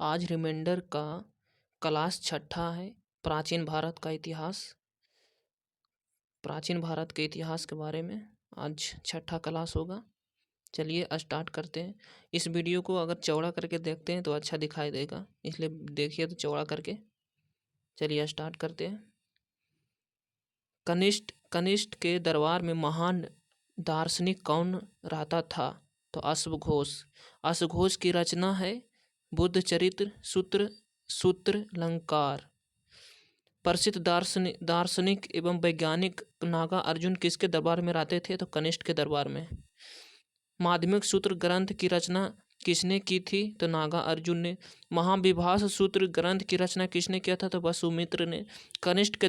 आज रिमाइंडर का क्लास छठा है। प्राचीन भारत का इतिहास। प्राचीन भारत के इतिहास के बारे में आज छठा क्लास होगा। चलिए स्टार्ट करते हैं। इस वीडियो को अगर चौड़ा करके देखते हैं तो अच्छा दिखाई देगा, इसलिए देखिए तो चौड़ा करके। चलिए स्टार्ट करते हैं। कनिष्ठ के दरबार में महान दार्शनिक कौन रहता था? तो अश्वघोष। अश्वघोष की रचना है बुद्ध चरित्र, सूत्र अलंकार। प्रसिद्ध दार्शनिक एवं वैज्ञानिक नागा अर्जुन किसके दरबार में रहते थे? तो कनिष्ठ के दरबार में। माध्यमिक सूत्र ग्रंथ की रचना किसने की थी? तो नागा अर्जुन ने। महाविभाष सूत्र ग्रंथ की रचना किसने किया था? तो वसुमित्र ने। कनिष्ठ के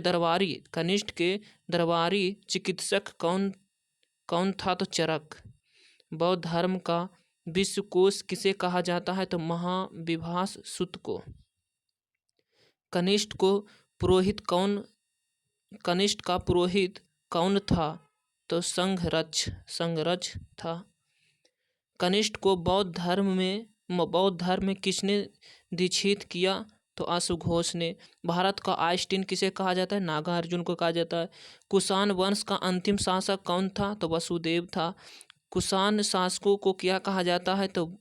दरबारी चिकित्सक कौन था? तो चरक। बौद्ध धर्म का विश्वकोश किसे कहा जाता है? तो महाविभाष सूत को। कनिष्ठ का पुरोहित कौन था? तो संघरज था। कनिष्ठ को बौद्ध धर्म में किसने दीक्षित किया? तो अश्वघोष ने। भारत का आइंस्टीन किसे कहा जाता है? नागा अर्जुन को कहा जाता है। कुषाण वंश का अंतिम शासक कौन था? तो वसुदेव था। कुषाण शासकों को क्या कहा जाता है? तो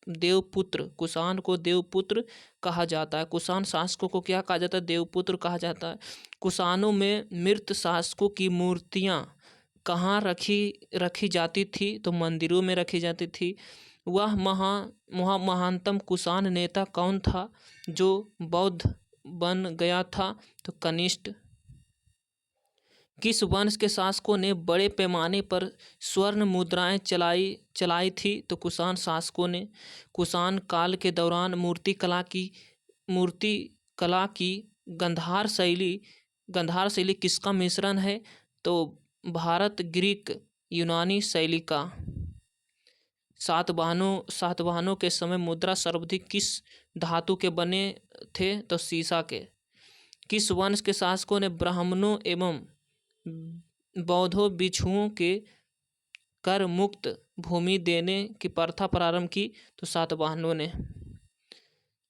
देवपुत्र। कुषाण को देवपुत्र कहा जाता है। कुषाण शासकों को क्या कहा जाता है? देवपुत्र कहा जाता है। कुषाणों में मृत शासकों की मूर्तियां कहाँ रखी जाती थी? तो मंदिरों में रखी जाती थी। वह महानतम कुषाण नेता कौन था जो बौद्ध बन गया था? तो कनिष्ठ। किस वंश के शासकों ने बड़े पैमाने पर स्वर्ण मुद्राएं चलाई थी? तो कुषाण शासकों ने। कुषाण काल के दौरान मूर्ति कला की गंधार शैली किसका मिश्रण है? तो भारत ग्रीक यूनानी शैली का। सातवाहनों के समय मुद्रा सर्वाधिक किस धातु के बने थे? तो सीसा के। किस वंश के शासकों ने ब्राह्मणों एवं बौद्धों भिक्षुओं के कर मुक्त भूमि देने की प्रथा प्रारंभ की? तो सातवाहनों ने।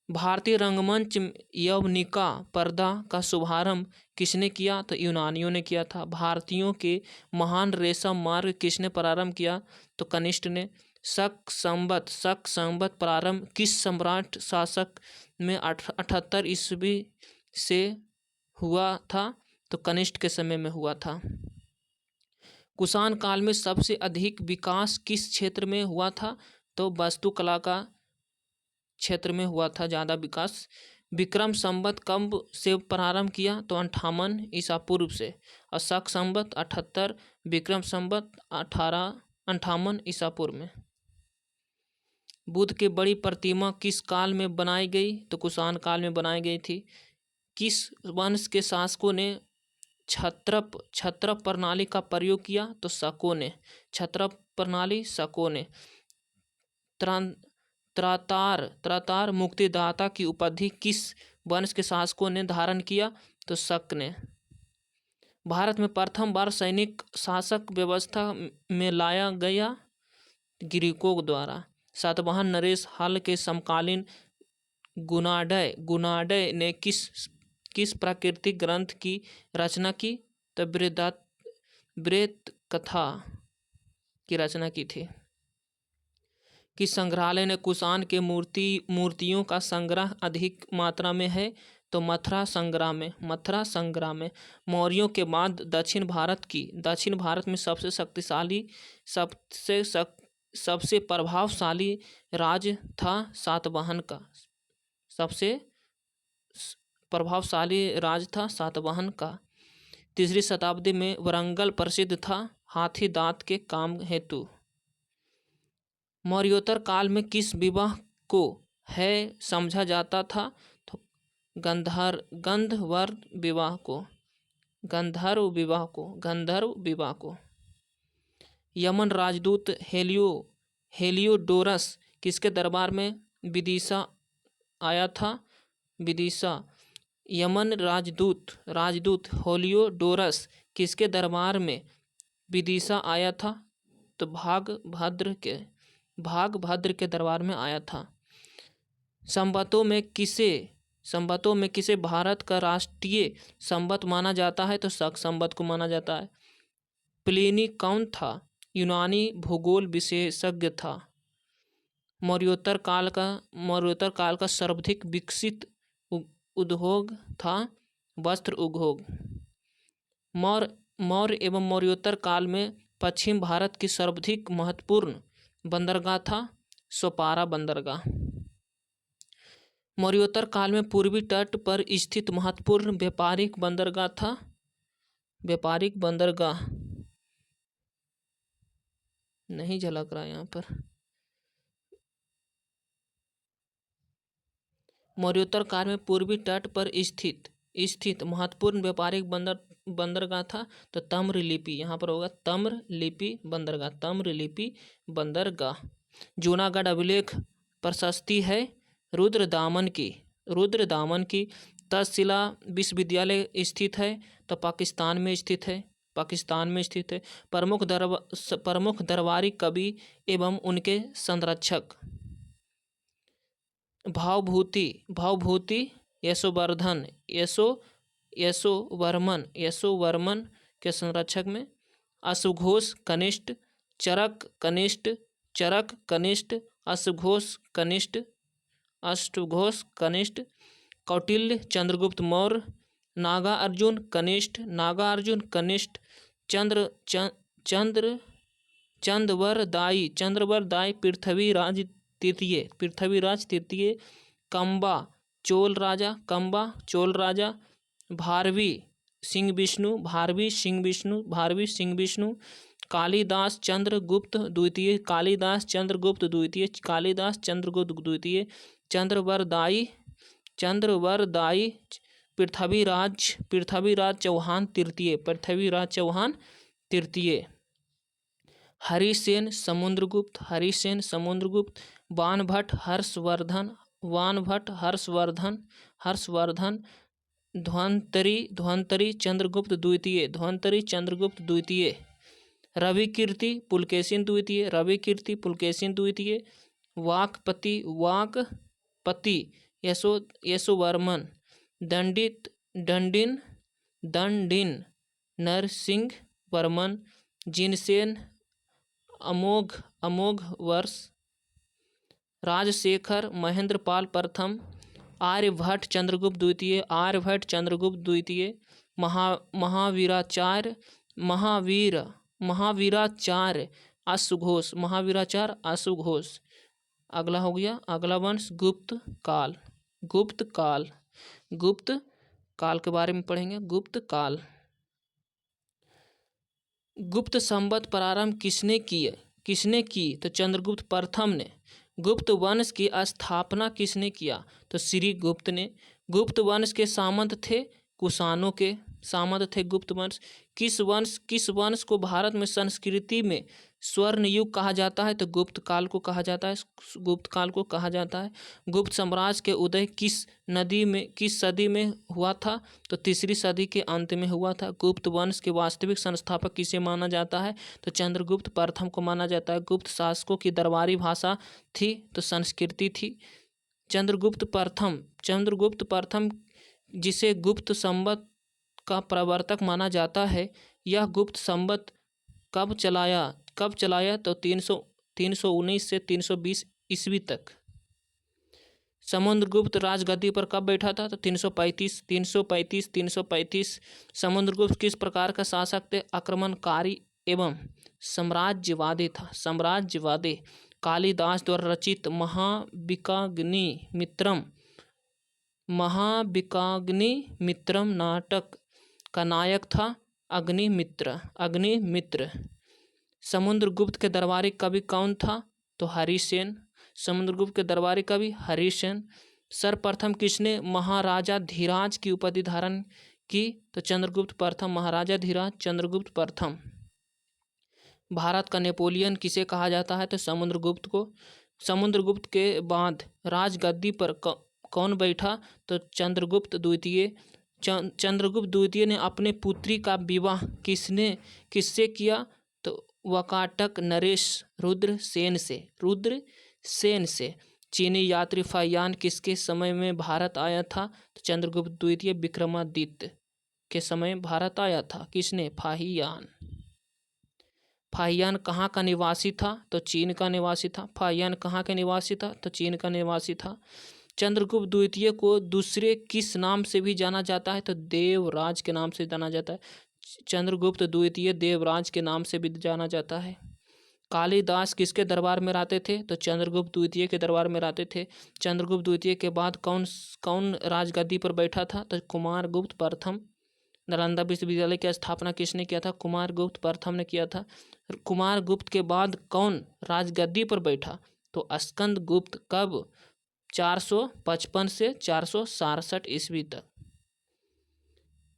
भारतीय रंगमंच यवनिका पर्दा का शुभारंभ किसने किया? तो यूनानियों ने किया था। भारतीयों के महान रेशम मार्ग किसने प्रारंभ किया? तो कनिष्ठ ने। शक संवत प्रारंभ किस सम्राट शासक में 78 ईस्वी से हुआ था? तो कनिष्ठ के समय में हुआ था। कुषाण काल में सबसे अधिक विकास किस क्षेत्र में हुआ था? तो वास्तुकला का क्षेत्र में हुआ था ज़्यादा विकास। विक्रम संवत कब से प्रारंभ किया? तो 58 ईसा पूर्व से। और शक संवत 78, विक्रम संवत 58 ईसा पूर्व में। बुद्ध की बड़ी प्रतिमा किस काल में बनाई गई? तो कुषाण काल में बनाई गई थी। किस वंश के शासकों ने क्षत्रप प्रणाली का प्रयोग किया? तो शकों ने। क्षत्रप प्रणाली शकों ने। त्रातार मुक्तिदाता की उपाधि किस वंश के शासकों ने धारण किया? तो शक ने। भारत में प्रथम बार सैनिक शासक व्यवस्था में लाया गया ग्रीकों द्वारा। सातवाहन नरेश हाल के समकालीन गुणाढ्य ने किस प्राकृतिक ग्रंथ की रचना की? तो बृहत कथा की रचना की थी। किस संग्रहालय ने कुषाण के मूर्तियों का संग्रह अधिक मात्रा में है? तो मथुरा संग्राम में। मौर्यों के बाद दक्षिण भारत में सबसे शक्तिशाली सबसे प्रभावशाली राज था सातवाहन का। सबसे प्रभावशाली राज था सातवाहन का। 3री शताब्दी में वरंगल प्रसिद्ध था हाथी दांत के काम हेतु। मौर्योत्तर काल में किस विवाह को है समझा जाता था? तो गंधर्व विवाह को। यमन राजदूत हेलियोडोरस किसके दरबार में विदिशा आया था? विदिशा। यमन राजदूत हेलियोडोरस किसके दरबार में विदिशा आया था? तो भागभद्र के दरबार में आया था। संवतों में किसे भारत का राष्ट्रीय संवत माना जाता है? तो शक संवत को माना जाता है। प्लिनी कौन था? यूनानी भूगोल विशेषज्ञ था। मौर्योत्तर काल का सर्वाधिक विकसित उद्योग था वस्त्र उद्योग। मौर्य एवं मौर्योत्तर काल में पश्चिम भारत की सर्वाधिक महत्वपूर्ण बंदरगाह था सोपारा बंदरगाह। मौर्योत्तर काल में पूर्वी तट पर स्थित महत्वपूर्ण व्यापारिक बंदरगाह था व्यापारिक बंदरगाह नहीं झलक रहा यहाँ पर। मौर्योत्तर काल में पूर्वी तट पर स्थित महत्वपूर्ण व्यापारिक बंदरगाह था तो तम्रलिपि, यहाँ पर होगा तम्रलिपि बंदरगाह। जूनागढ़ अभिलेख प्रशस्ति है रुद्रदामन की तक्षशिला विश्वविद्यालय स्थित है तो पाकिस्तान में स्थित है। प्रमुख दरबारी कवि एवं उनके संरक्षक भावभूति यशोवर्मन के संरक्षक में अश्वघोष कनिष्ठ, चरक कनिष्ठ, अष्टघोष कनिष्ठ, कौटिल्य चंद्रगुप्त मौर्य, नागार्जुन कनिष्ठ, चंद्रवरदायी पृथ्वीराज तृतीय, कंबा चोल राजा, भारवी सिंह विष्णु, कालिदास चंद्रगुप्त द्वितीय, चंद्रवरदायी पृथ्वीराज चौहान तृतीय, हरिसेन समुद्रगुप्त, बाणभट्ट हर्षवर्धन, धन्वंतरी चंद्रगुप्त द्वितीय, रविकीर्ति पुलकेशिन द्वितीय, वाकपति यशोवर्मन, दंडिन नरसिंह वर्मन, जिनसेन अमोघ वर्ष, राजशेखर महेंद्रपाल प्रथम, आर्यभट्ट चंद्रगुप्त द्वितीय, महावीराचार्य अश्वघोष। अगला हो गया अगला वंश गुप्त काल के बारे में पढ़ेंगे। गुप्त संवत प्रारंभ किसने की? तो चंद्रगुप्त प्रथम ने। गुप्त वंश की स्थापना किसने किया? तो श्रीगुप्त ने। गुप्त वंश के सामंत थे कुषाणों के गुप्त वंश। किस वंश को भारत में संस्कृति में स्वर्ण युग कहा जाता है? तो गुप्त काल को कहा जाता है। गुप्त साम्राज्य के उदय किस सदी में हुआ था? तो तीसरी सदी के अंत में हुआ था। गुप्त वंश के वास्तविक संस्थापक किसे माना जाता है? तो चंद्रगुप्त प्रथम को माना जाता है। गुप्त शासकों की दरबारी भाषा थी तो संस्कृति थी। चंद्रगुप्त प्रथम जिसे गुप्त संवत का प्रवर्तक माना जाता है, यह गुप्त संवत कब चलाया? तो 319 से 320 ईस्वी तक। समुद्रगुप्त राजगद्दी पर कब बैठा था? तो 335। समुद्रगुप्त किस प्रकार का शासक थे? आक्रमणकारी एवं साम्राज्यवादी था। कालिदास द्वारा रचित महाविकाग्निमित्रम नाटक का नायक था अग्निमित्र। समुद्रगुप्त के दरबारी कवि कौन था? तो हरिसेन। सर्वप्रथम किसने महाराजा धीराज की उपाधि धारण की? तो चंद्रगुप्त प्रथम। महाराजा धीराज चंद्रगुप्त प्रथम। भारत का नेपोलियन किसे कहा जाता है? तो समुद्रगुप्त को। समुद्रगुप्त के बाद राजगद्दी पर कौन बैठा? तो चंद्रगुप्त द्वितीय। चंद्रगुप्त द्वितीय ने अपने पुत्री का विवाह किससे किया? तो वकाटक नरेश रुद्रसेन से। चीनी यात्री फाहियान किसके समय में भारत आया था? तो चंद्रगुप्त द्वितीय विक्रमादित्य के समय भारत आया था। किसने? फाहियान। फाहियान कहाँ का निवासी था? तो चीन का निवासी था। फाहियान कहाँ का निवासी था? तो चीन का निवासी था। चंद्रगुप्त द्वितीय को दूसरे किस नाम से भी जाना जाता है? तो देवराज के नाम से जाना जाता है। चंद्रगुप्त द्वितीय देवराज के नाम से भी जाना जाता है। कालिदास किसके दरबार में रहते थे? तो चंद्रगुप्त द्वितीय के दरबार में रहते थे। चंद्रगुप्त द्वितीय के बाद कौन कौन राजगद्दी पर बैठा था? तो कुमारगुप्त प्रथम। नालंदा विश्वविद्यालय की स्थापना किसने किया था? कुमारगुप्त प्रथम ने किया था। कुमारगुप्त के बाद कौन राजगद्दी पर बैठा? तो स्कंदगुप्त। कब? 455 से 467 ईस्वी तक।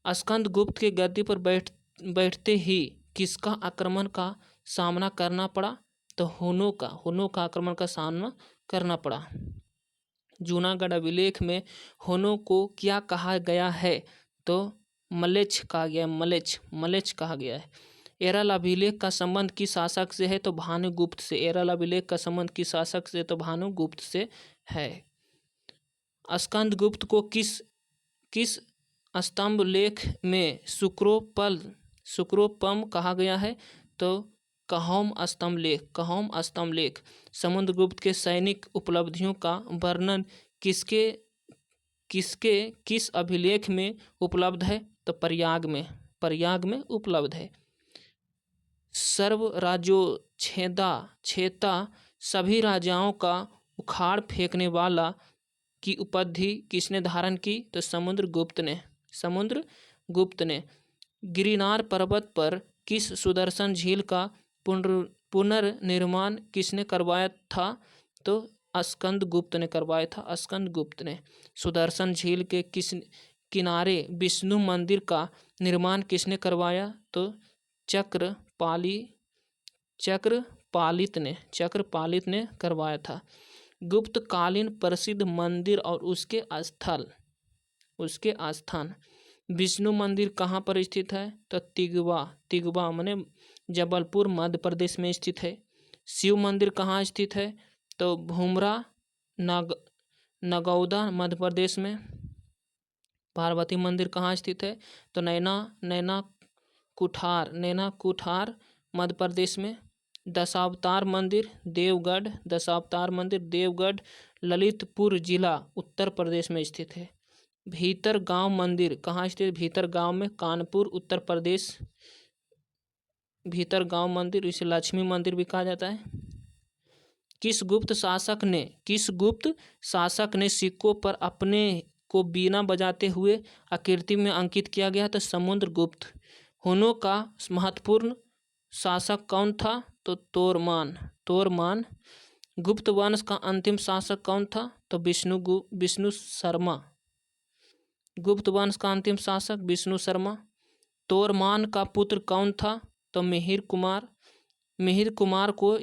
स्कंदगुप्त के गद्दी पर बैठते ही किसका आक्रमण का सामना करना पड़ा? तो हुनों का आक्रमण का सामना करना पड़ा। जूनागढ़ अभिलेख में हुनों को क्या कहा गया है? तो मलेच्छ कहा गया है। मलेच्छ कहा गया है। एरल अभिलेख का संबंध किस शासक से है? तो भानुगुप्त से। एरल अभिलेख का संबंध किस शासक से? तो भानुगुप्त से है। स्कंदगुप्त को किस स्तंभ लेख में सुक्रोपम कहा गया है? तो कहोम स्तंभ लेख। समुद्रगुप्त के सैनिक उपलब्धियों का वर्णन किस अभिलेख में उपलब्ध है? तो प्रयाग में उपलब्ध है। सर्व छेता सभी राजाओं का उखाड़ फेंकने वाला की उपाधि किसने धारण की? तो समुद्रगुप्त ने। गिरिनार पर्वत पर किस सुदर्शन झील का पुनर्निर्माण किसने करवाया था? तो स्कंदगुप्त ने करवाया था। सुदर्शन झील के किस किनारे विष्णु मंदिर का निर्माण किसने करवाया? तो चक्रपालित ने करवाया था। गुप्तकालीन प्रसिद्ध मंदिर और उसके स्थान। विष्णु मंदिर कहाँ पर स्थित है? तो तिगवा माने जबलपुर मध्य प्रदेश में स्थित है। शिव मंदिर कहाँ स्थित है? तो भूमरा नगौदा मध्य प्रदेश में। पार्वती मंदिर कहाँ स्थित है? तो नैना कुठार मध्य प्रदेश में। दशावतार मंदिर देवगढ़ ललितपुर जिला उत्तर प्रदेश में स्थित है। भीतर गांव मंदिर कहाँ स्थित? भीतर गांव में कानपुर उत्तर प्रदेश। भीतर गांव मंदिर इसे लक्ष्मी मंदिर भी कहा जाता है। किस गुप्त शासक ने सिक्कों पर अपने को बीना बजाते हुए आकृति में अंकित किया गया? तो समुद्रगुप्त। हुनों का महत्वपूर्ण शासक कौन था? तो तोरमान। गुप्त वंश का अंतिम शासक कौन था? तो विष्णु शर्मा। गुप्त वंश का अंतिम शासक विष्णु शर्मा। तोरमान का पुत्र कौन था? तो मिहिर कुमार को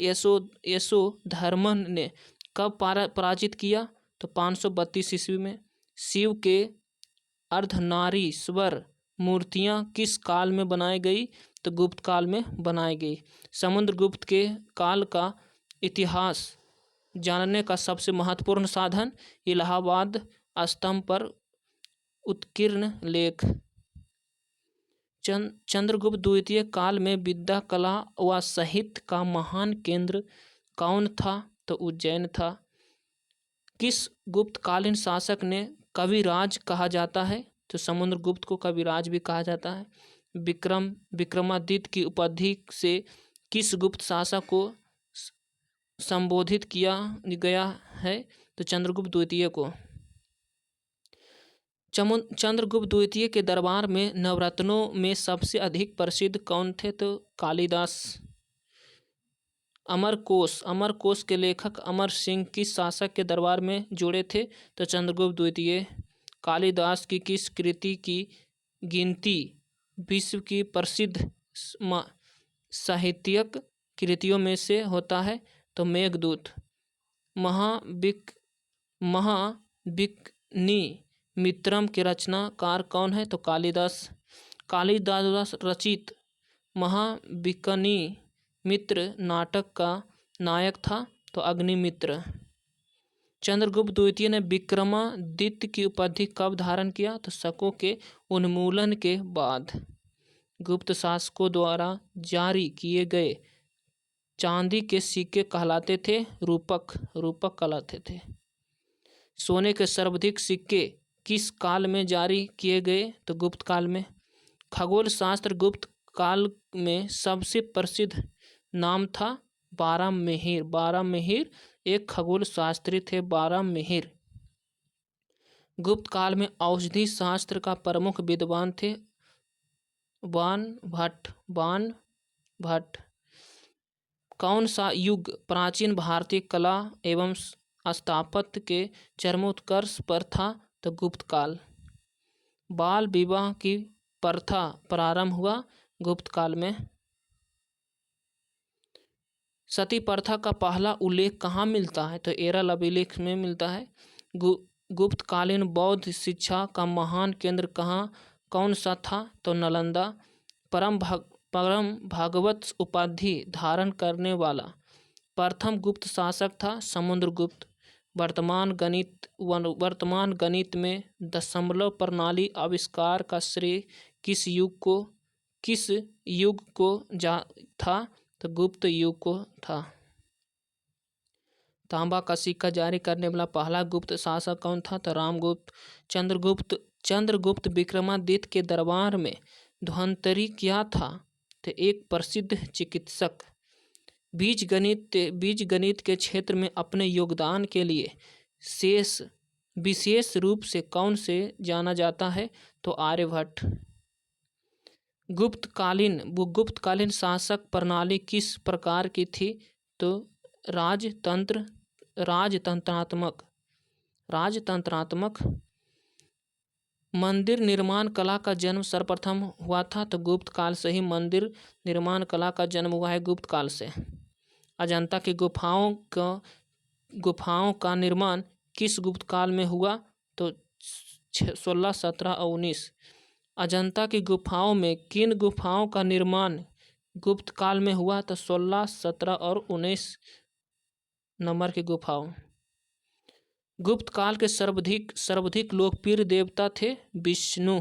यशोधर्मन ने कब पराजित किया? तो 532 ईस्वी में। शिव के अर्धनारीश्वर मूर्तियां किस काल में बनाई गई? तो गुप्त काल में बनाई गई। समुद्रगुप्त के काल का इतिहास जानने का सबसे महत्वपूर्ण साधन इलाहाबाद स्तंभ पर उत्कीर्ण लेख। चंद्रगुप्त द्वितीय काल में विद्या कला व साहित्य का महान केंद्र कौन था? तो उज्जैन था। किस गुप्तकालीन शासक ने कविराज कहा जाता है? तो समुद्रगुप्त को कविराज भी कहा जाता है। विक्रमादित्य की उपाधि से किस गुप्त शासक को संबोधित किया गया है? तो चंद्रगुप्त द्वितीय को। चंद्रगुप्त द्वितीय के दरबार में नवरत्नों में सबसे अधिक प्रसिद्ध कौन थे? तो कालिदास। अमरकोश के लेखक अमर सिंह किस शासक के दरबार में जुड़े थे? तो चंद्रगुप्त द्वितीय। कालिदास की किस कृति की गिनती विश्व की प्रसिद्ध साहित्यिक कृतियों में से होता है? तो मेघदूत। महाविकनी मित्रम के रचनाकार कौन है? तो कालिदास। कालिदास रचित महाविकनी मित्र नाटक का नायक था? तो अग्निमित्र। चंद्रगुप्त द्वितीय ने विक्रमादित्य की उपाधि कब धारण किया? तो शकों के उन्मूलन के बाद। गुप्त शासकों द्वारा जारी किए गए चांदी के सिक्के कहलाते थे रूपक, रूपक कहलाते थे। सोने के सर्वाधिक सिक्के किस काल में जारी किए गए? तो गुप्त काल में। खगोल शास्त्र गुप्त काल में सबसे प्रसिद्ध नाम था बारामिहिर। बारामिहिर एक खगोल शास्त्री थे, बारामिहिर। गुप्त काल में औषधि शास्त्र का प्रमुख विद्वान थे बाणभट्ट। बाणभट्ट। कौन सा युग प्राचीन भारतीय कला एवं स्थापत्य के चरमोत्कर्ष पर था? तो गुप्त काल। बाल विवाह की प्रथा प्रारंभ हुआ गुप्त काल में। सती प्रथा का पहला उल्लेख कहाँ मिलता है? तो एरल अभिलेख में मिलता है। गुप्तकालीन बौद्ध शिक्षा का महान केंद्र कौन सा था? तो नालंदा। परम भागवत उपाधि धारण करने वाला प्रथम गुप्त शासक था समुद्रगुप्त। वर्तमान गणित में दशमलव प्रणाली आविष्कार का श्रेय किस युग को था? तो गुप्त युग को था। तांबा का सिक्का जारी करने वाला पहला गुप्त शासक कौन था? तो रामगुप्त। चंद्रगुप्त विक्रमादित्य के दरबार में धन्वंतरी क्या था? तो एक प्रसिद्ध चिकित्सक। बीजगणित के क्षेत्र में अपने योगदान के लिए विशेष रूप से कौन से जाना जाता है? तो आर्यभट्ट। गुप्तकालीन शासक प्रणाली किस प्रकार की थी? तो राजतंत्रात्मक। मंदिर निर्माण कला का जन्म सर्वप्रथम हुआ था? तो गुप्त काल से ही मंदिर निर्माण कला का जन्म हुआ है, गुप्त काल से। अजंता की गुफाओं का निर्माण किस गुप्त काल में हुआ? तो 16, 17 और 19। अजंता की गुफाओं में किन गुफाओं का निर्माण गुप्त काल में हुआ? तो 16, 17 और 19 नंबर की गुफाओं। गुप्त काल के सर्वाधिक लोकप्रिय देवता थे विष्णु।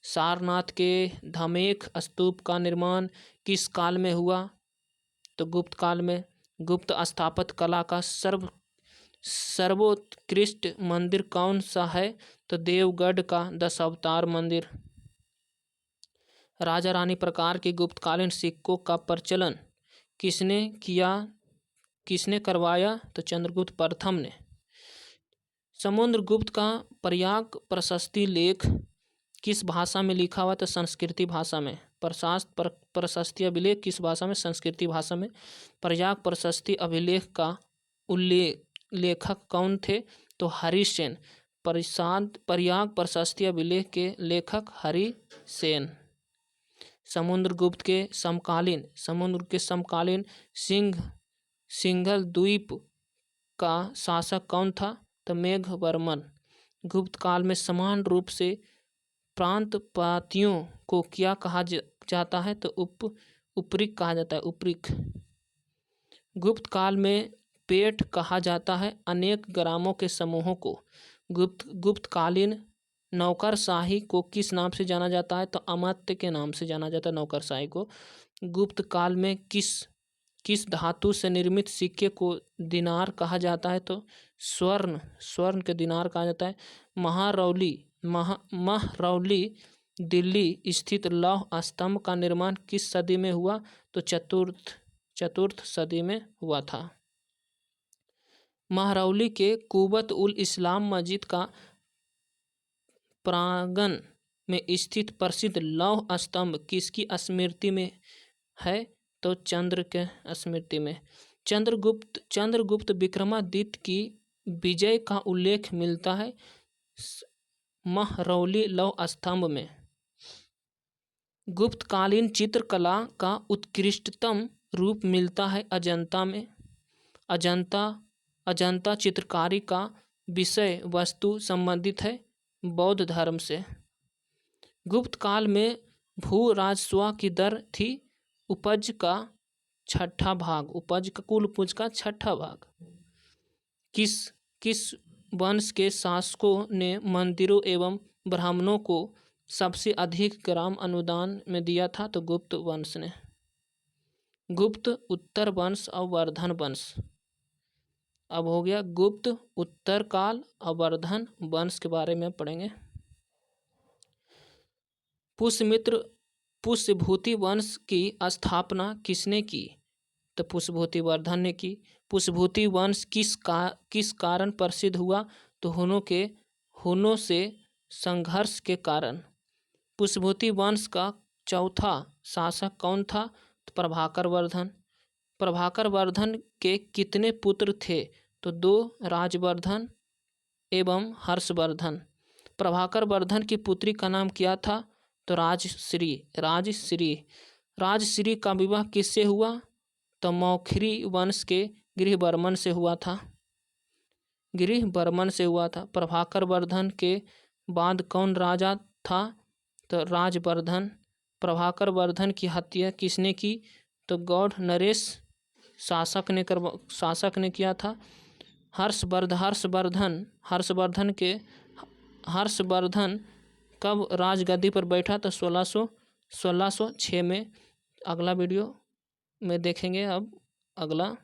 सारनाथ के धमेख स्तूप का निर्माण किस काल में हुआ? तो गुप्त काल में। गुप्त स्थापत्य कला का सर्वोत्कृष्ट मंदिर कौन सा है? तो देवगढ़ का दशावतार मंदिर। राजा रानी प्रकार के गुप्तकालीन सिक्कों का प्रचलन किसने करवाया? तो चंद्रगुप्त प्रथम ने। समुद्रगुप्त का प्रयाग प्रशस्ति लेख किस भाषा में लिखा हुआ? तो संस्कृति भाषा में। प्रशस्ति अभिलेख किस भाषा में? संस्कृति भाषा में। प्रयाग प्रशस्ति अभिलेख का लेखक कौन थे? तो हरिसेन। प्रयाग प्रशस्ति अभिलेख के लेखक हरिसेन। समुद्रगुप्त के समकालीन सिंघल द्वीप का शासक कौन था? तो मेघवर्मन। गुप्त काल में समान रूप से प्रांत पातियों को क्या कहा जाता है? तो उपरिक कहा जाता है, उपरिक। गुप्त काल में पेट कहा जाता है अनेक ग्रामों के समूहों को। गुप्तकालीन नौकरशाही को किस नाम से जाना जाता है? तो अमात्य के नाम से जाना जाता है नौकरशाही को। गुप्त काल में किस धातु से निर्मित सिक्के को दिनार कहा जाता है? तो स्वर्ण के दिनार कहा जाता है। महरौली दिल्ली स्थित लौह स्तंभ का निर्माण किस सदी में हुआ? तो चतुर्थ सदी में हुआ था। महरौली के कुबत उल इस्लाम मस्जिद का प्रांगण में स्थित प्रसिद्ध लौह स्तंभ किसकी स्मृति में है? तो चंद्र के स्मृति में। चंद्रगुप्त विक्रमादित्य की विजय का उल्लेख मिलता है महरौली लौह स्तंभ में। गुप्तकालीन चित्रकला का उत्कृष्टतम रूप मिलता है अजंता में। अजंता चित्रकारी का विषय वस्तु संबंधित है बौद्ध धर्म से। गुप्त काल में भू राजस्व की दर थी उपज का छठा भाग। कुल उपज का छठा भाग। किस वंश के शासकों ने मंदिरों एवं ब्राह्मणों को सबसे अधिक ग्राम अनुदान में दिया था? तो गुप्त वंश ने। गुप्त, उत्तर वंश और वर्धन वंश। अब हो गया गुप्त, उत्तर काल और वर्धन वंश के बारे में पढ़ेंगे। पुष्यभूति वंश की स्थापना किसने की? तो पुष्यभूति वर्धन ने की। पुष्यभूति वंश किस कारण प्रसिद्ध हुआ? तो हुनों से संघर्ष के कारण। पुष्यभूति वंश का चौथा शासक कौन था? तो प्रभाकर वर्धन। प्रभाकर वर्धन के कितने पुत्र थे? तो 2, राजवर्धन एवं हर्षवर्धन। प्रभाकर वर्धन की पुत्री का नाम क्या था? तो राजश्री। राजश्री का विवाह किससे हुआ? तो मौखरी वंश के गृहवर्मन से हुआ था। प्रभाकर वर्धन के बाद कौन राजा था? तो राजवर्धन। प्रभाकर वर्धन की हत्या किसने की? तो गौड़ नरेश शासक ने किया था। हर्षवर्धन कब राजगद्दी पर बैठा? तो 1606 में। अगला वीडियो में देखेंगे अब अगला।